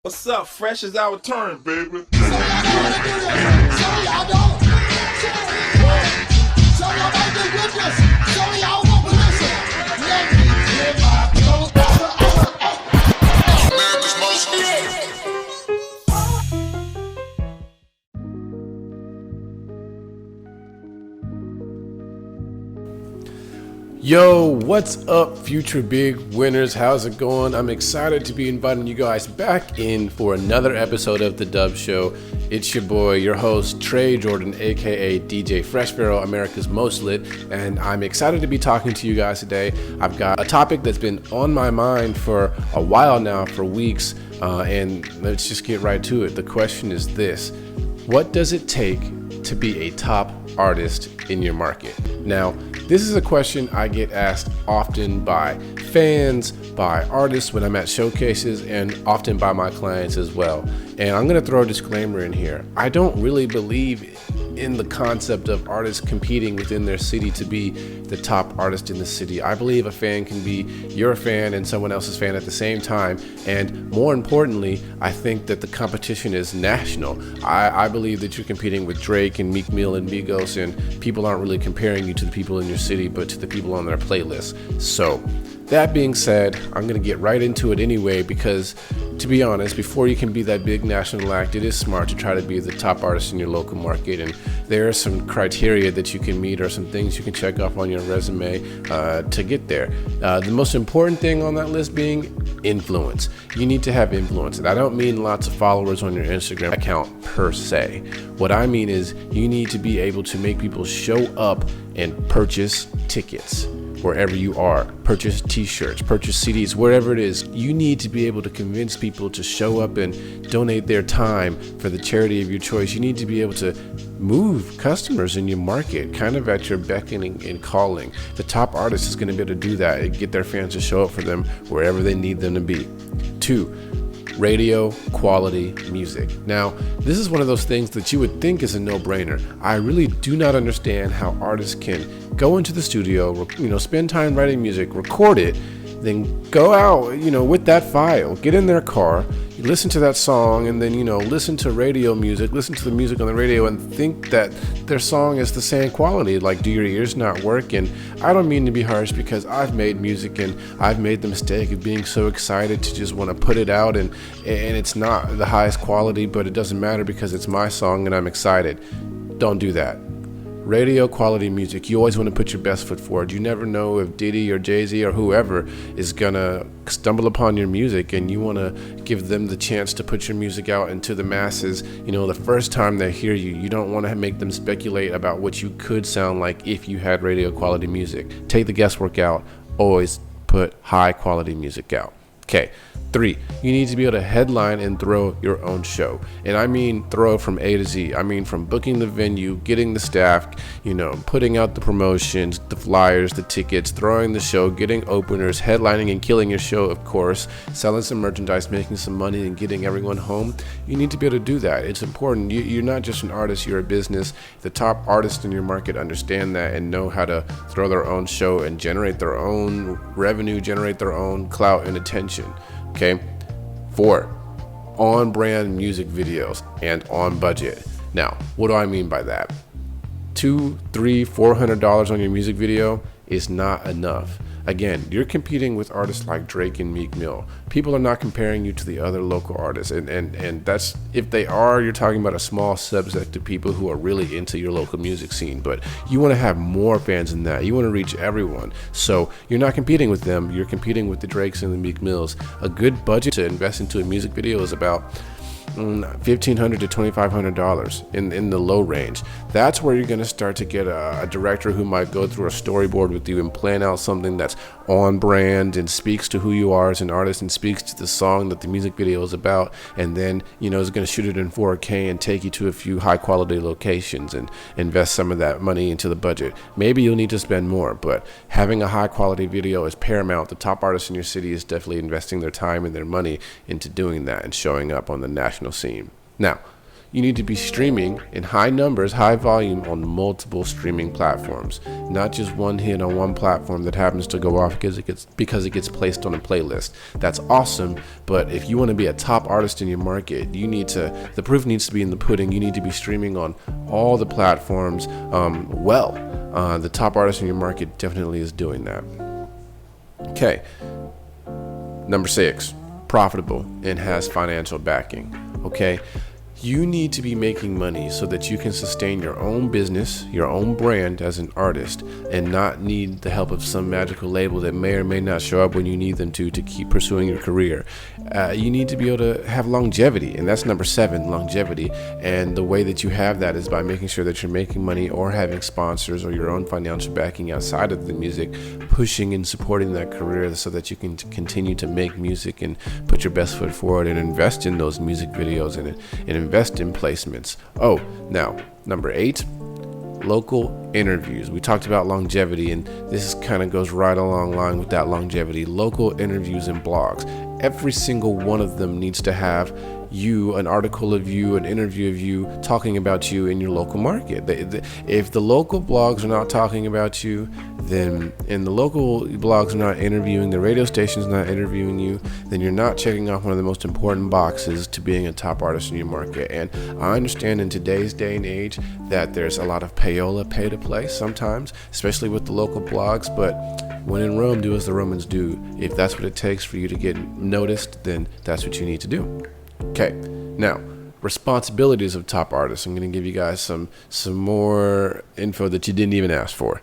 What's up? Fresh is our turn, baby. Yo, what's up, future big winners? How's it going? I'm excited to be inviting you guys back in for another episode of The Dub Show. It's your boy, your host, Trey Jordan, aka DJ Fresh Pharaoh, America's Most Lit, and I'm excited to be talking to you guys today. I've got a topic that's been on my mind for a while now, for weeks, and let's just get right to it. The question is this: what does it take to be a top artist in your market? Now, this is a question I get asked often by fans, by artists when I'm at showcases, and often by my clients as well. And I'm going to throw a disclaimer in here. I don't really believe in the concept of artists competing within their city to be the top artist in the city. I believe a fan can be your fan and someone else's fan at the same time. And more importantly, I think that the competition is national. I believe that you're competing with Drake and Meek Mill and Migos, and people aren't really comparing you to the people in your city, but to the people on their playlist. So that being said, I'm going to get right into it anyway, because to be honest, before you can be that big national act, it is smart to try to be the top artist in your local market. And there are some criteria that you can meet, or some things you can check off on your resume to get there. The most important thing on that list being influence. You need to have influence. And I don't mean lots of followers on your Instagram account per se. What I mean is you need to be able to make people show up and purchase tickets wherever you are, purchase t-shirts, purchase CDs, wherever it is. You need to be able to convince people to show up and donate their time for the charity of your choice. You need to be able to move customers in your market, kind of at your beckoning and calling. The top artist is going to be able to do that and get their fans to show up for them wherever they need them to be. 2, radio quality music. Now, this is one of those things that you would think is a no-brainer. I really do not understand how artists can go into the studio, spend time writing music, record it, then go out, with that file, get in their car, listen to that song, and then, listen to radio music, listen to the music on the radio, and think that their song is the same quality. Like, do your ears not work? And I don't mean to be harsh, because I've made music and I've made the mistake of being so excited to just want to put it out, and it's not the highest quality, but it doesn't matter because it's my song and I'm excited. Don't do that. Radio quality music, you always want to put your best foot forward. You never know if Diddy or Jay-Z or whoever is gonna stumble upon your music, and you want to give them the chance to put your music out into the masses. The first time they hear you, you don't want to make them speculate about what you could sound like if you had radio quality music. Take the guesswork out. Always put high quality music out. Okay. 3, you need to be able to headline and throw your own show. And I mean throw from A to Z. I mean from booking the venue, getting the staff, putting out the promotions, the flyers, the tickets, throwing the show, getting openers, headlining and killing your show, of course, selling some merchandise, making some money, and getting everyone home. You need to be able to do that. It's important. You're not just an artist, you're a business. The top artists in your market understand that and know how to throw their own show and generate their own revenue, generate their own clout and attention. Okay. 4, on brand music videos and on budget. Now, what do I mean by that? $200, $300, $400 on your music video is not enough. Again, you're competing with artists like Drake and Meek Mill. People are not comparing you to the other local artists, and that's, if they are, you're talking about a small subset of people who are really into your local music scene. But you want to have more fans than that. You want to reach everyone. So you're not competing with them. You're competing with the Drakes and the Meek Mills. A good budget to invest into a music video is about $1,500 to $2,500 in the low range. That's where you're going to start to get a director who might go through a storyboard with you and plan out something that's on brand and speaks to who you are as an artist and speaks to the song that the music video is about, and then is going to shoot it in 4K and take you to a few high quality locations and invest some of that money into the budget. Maybe you'll need to spend more, but having a high quality video is paramount. The top artists in your city is definitely investing their time and their money into doing that and showing up on the national scene. Now, you need to be streaming in high numbers, high volume on multiple streaming platforms, not just one hit on one platform that happens to go off because it gets placed on a playlist. That's awesome, but if you want to be a top artist in your market, the proof needs to be in the pudding. You need to be streaming on all the platforms. The top artist in your market definitely is doing that. Okay. Number 6, profitable and has financial backing. Okay. You need to be making money so that you can sustain your own business, your own brand as an artist, and not need the help of some magical label that may or may not show up when you need them to keep pursuing your career. You need to be able to have longevity, and that's number 7, longevity. And the way that you have that is by making sure that you're making money or having sponsors or your own financial backing outside of the music, pushing and supporting that career so that you can continue to make music and put your best foot forward and invest in those music videos and invest in placements. Oh, now, number 8, local interviews. We talked about longevity, and this kind of goes right along line with that longevity. Local interviews and blogs. Every single one of them needs to have you, an article of you, an interview of you, talking about you in your local market. If the local blogs are not talking about you, then, and the local blogs are not interviewing, the radio station's not interviewing you, then you're not checking off one of the most important boxes to being a top artist in your market. And I understand in today's day and age that there's a lot of pay to play sometimes, especially with the local blogs, but when in Rome, do as the Romans do. If that's what it takes for you to get noticed, then that's what you need to do. Okay, now, responsibilities of top artists. I'm going to give you guys some more info that you didn't even ask for.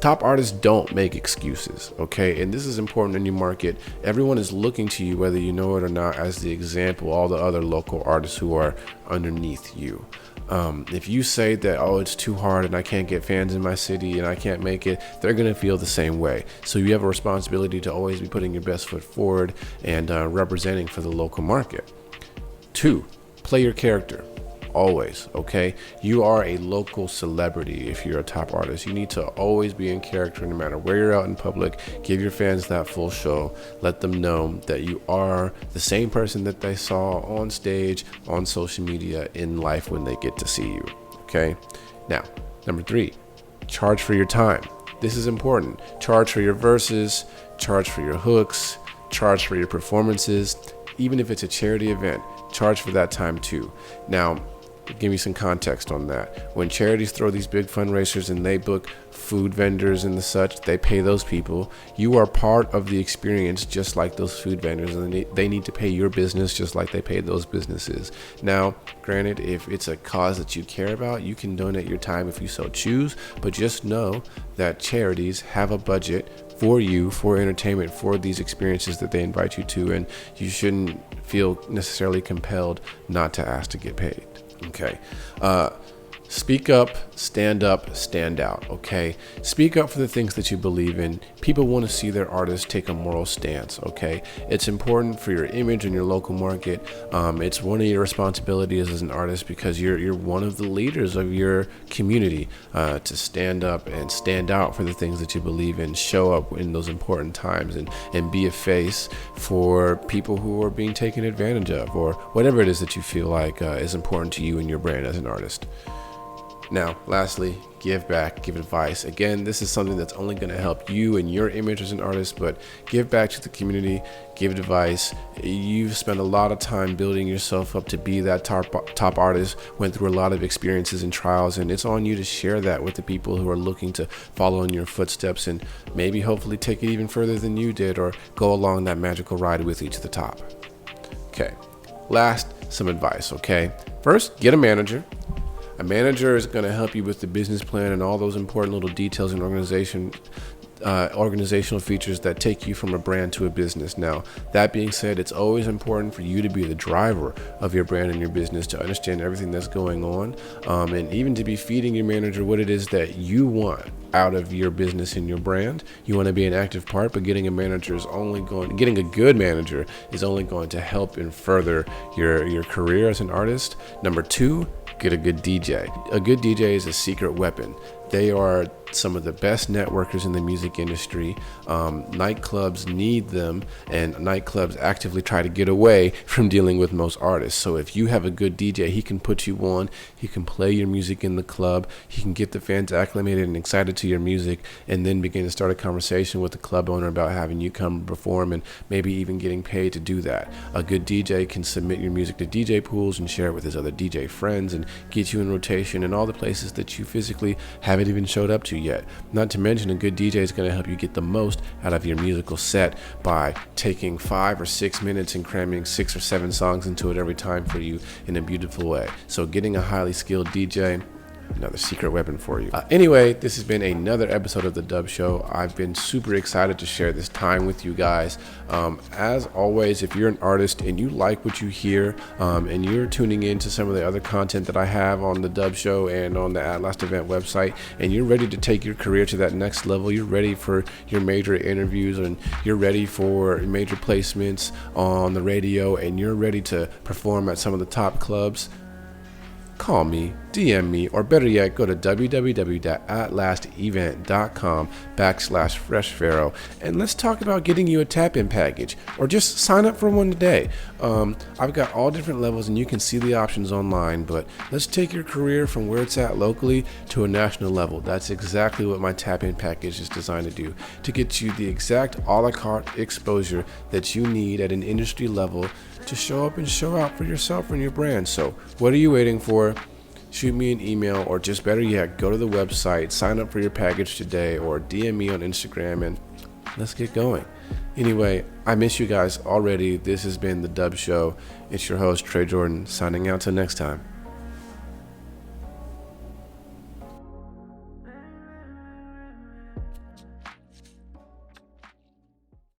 Top artists don't make excuses, okay? And this is important in your market. Everyone is looking to you, whether you know it or not, as the example, all the other local artists who are underneath you. If you say that, oh, it's too hard and I can't get fans in my city and I can't make it, they're going to feel the same way. So you have a responsibility to always be putting your best foot forward and representing for the local market. 2, play your character. Always, okay? You are a local celebrity if you're a top artist. You need to always be in character no matter where you're out in public. Give your fans that full show. Let them know that you are the same person that they saw on stage, on social media, in life when they get to see you, okay? Now, number 3, charge for your time. This is important. Charge for your verses, charge for your hooks, charge for your performances. Even if it's a charity event, charge for that time too. Now, give me some context on that. When charities throw these big fundraisers and they book food vendors and the such, they pay those people. You are part of the experience just like those food vendors, and they need to pay your business just like they pay those businesses. Now, granted, if it's a cause that you care about, you can donate your time if you so choose, but just know that charities have a budget for you, for entertainment, for these experiences that they invite you to, and you shouldn't feel necessarily compelled not to ask to get paid. Okay. Speak up, stand out, okay? Speak up for the things that you believe in. People want to see their artists take a moral stance, okay? It's important for your image in your local market. It's one of your responsibilities as an artist because you're one of the leaders of your community to stand up and stand out for the things that you believe in, show up in those important times and be a face for people who are being taken advantage of or whatever it is that you feel like is important to you and your brand as an artist. Now, lastly, give back, give advice. Again, this is something that's only going to help you and your image as an artist, but give back to the community, give advice. You've spent a lot of time building yourself up to be that top artist, went through a lot of experiences and trials, and it's on you to share that with the people who are looking to follow in your footsteps and maybe hopefully take it even further than you did or go along that magical ride with you to the top. Okay, last, some advice, okay? First, get a manager. A manager is going to help you with the business plan and all those important little details and organizational features that take you from a brand to a business. Now, that being said, it's always important for you to be the driver of your brand and your business, to understand everything that's going on, and even to be feeding your manager what it is that you want out of your business and your brand. You want to be an active part, but getting a good manager is only going to help and further your career as an artist. Number 2, get a good DJ. A good DJ is a secret weapon They are some of the best networkers in the music industry. Nightclubs need them, and nightclubs actively try to get away from dealing with most artists. So if you have a good DJ, he can put you on, he can play your music in the club, he can get the fans acclimated and excited to your music, and then begin to start a conversation with the club owner about having you come perform and maybe even getting paid to do that. A good DJ can submit your music to DJ pools and share it with his other DJ friends and get you in rotation in all the places that you physically haven't even showed up to yet. Not to mention, a good DJ is going to help you get the most out of your musical set by taking 5 or 6 minutes and cramming 6 or 7 songs into it every time for you in a beautiful way. So getting a highly skilled DJ, another secret weapon for you. Anyway, this has been another episode of The Dub Show. I've been super excited to share this time with you guys. As always, if you're an artist and you like what you hear, and you're tuning into some of the other content that I have on The Dub Show and on the At Last Event website, and you're ready to take your career to that next level, you're ready for your major interviews, and you're ready for major placements on the radio, and you're ready to perform at some of the top clubs, call me, DM me, or better yet, go to www.atlastevent.com/FreshPharaoh and let's talk about getting you a tap-in package, or just sign up for one today. I've got all different levels and you can see the options online, but let's take your career from where it's at locally to a national level. That's exactly what my tap-in package is designed to do, to get you the exact a la carte exposure that you need at an industry level to show up and show out for yourself and your brand. So what are you waiting for? Shoot me an email, or just better yet, go to the website, sign up for your package today, or DM me on Instagram, and let's get going. Anyway, I miss you guys already. This has been The Dub Show. It's your host, Trey Jordan, signing out till next time.